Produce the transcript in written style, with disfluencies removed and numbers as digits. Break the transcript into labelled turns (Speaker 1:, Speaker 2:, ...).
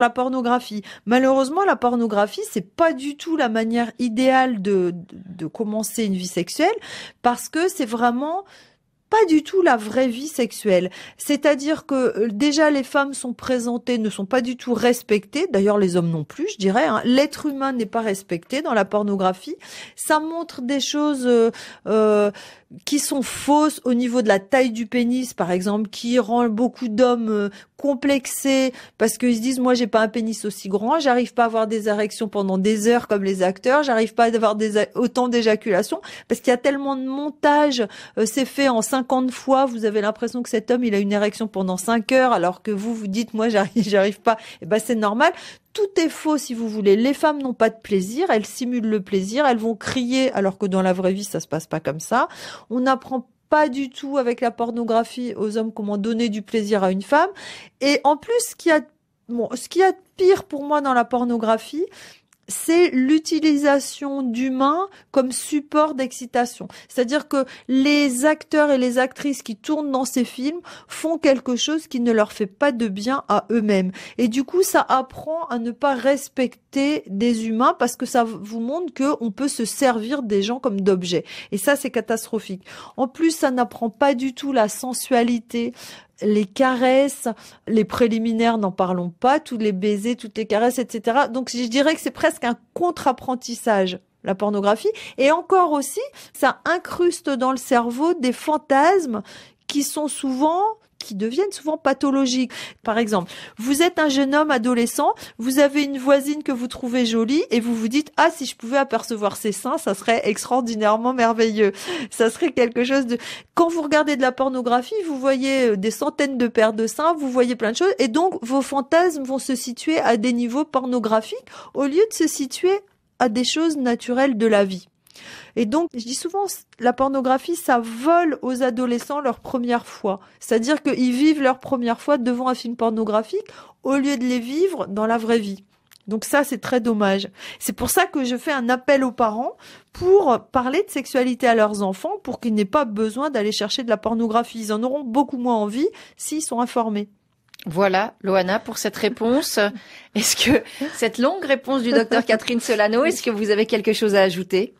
Speaker 1: la pornographie. Malheureusement, la pornographie, c'est pas du tout la manière idéale de commencer une vie sexuelle, parce que c'est vraiment pas du tout la vraie vie sexuelle. C'est-à-dire que déjà les femmes sont présentées, ne sont pas du tout respectées. D'ailleurs les hommes non plus, je dirais. L'être humain n'est pas respecté dans la pornographie. Ça montre des choses qui sont fausses au niveau de la taille du pénis, par exemple, qui rend beaucoup d'hommes complexés parce qu'ils se disent moi j'ai pas un pénis aussi grand, j'arrive pas à avoir des érections pendant des heures comme les acteurs, j'arrive pas à avoir autant d'éjaculations parce qu'il y a tellement de montage, c'est fait en 50 fois, vous avez l'impression que cet homme il a une érection pendant 5 heures alors que vous dites moi j'arrive pas. Et ben c'est normal. Tout est faux si vous voulez. Les femmes n'ont pas de plaisir, elles simulent le plaisir, elles vont crier alors que dans la vraie vie ça se passe pas comme ça. On n'apprend pas du tout avec la pornographie aux hommes comment donner du plaisir à une femme. Et en plus, ce qu'il y a de pire pour moi dans la pornographie, c'est l'utilisation d'humains comme support d'excitation. C'est-à-dire que les acteurs et les actrices qui tournent dans ces films font quelque chose qui ne leur fait pas de bien à eux-mêmes. Et du coup, ça apprend à ne pas respecter des humains parce que ça vous montre qu'on peut se servir des gens comme d'objets. Et ça, c'est catastrophique. En plus, ça n'apprend pas du tout la sensualité, les caresses, les préliminaires, n'en parlons pas, tous les baisers, toutes les caresses, etc. Donc, je dirais que c'est presque un contre-apprentissage, la pornographie. Et encore aussi, ça incruste dans le cerveau des fantasmes qui deviennent souvent pathologiques. Par exemple, vous êtes un jeune homme adolescent, vous avez une voisine que vous trouvez jolie et vous vous dites « Ah, si je pouvais apercevoir ses seins, ça serait extraordinairement merveilleux. » Ça serait quelque chose de... Quand vous regardez de la pornographie, vous voyez des centaines de paires de seins, vous voyez plein de choses et donc vos fantasmes vont se situer à des niveaux pornographiques au lieu de se situer à des choses naturelles de la vie. Et donc, je dis souvent, la pornographie, ça vole aux adolescents leur première fois. C'est-à-dire qu'ils vivent leur première fois devant un film pornographique au lieu de les vivre dans la vraie vie. Donc ça, c'est très dommage. C'est pour ça que je fais un appel aux parents pour parler de sexualité à leurs enfants, pour qu'ils n'aient pas besoin d'aller chercher de la pornographie. Ils en auront beaucoup moins envie s'ils sont informés.
Speaker 2: Voilà, Loana, pour cette réponse. Est-ce que cette longue réponse du docteur Catherine Solano, est-ce que vous avez quelque chose à ajouter ?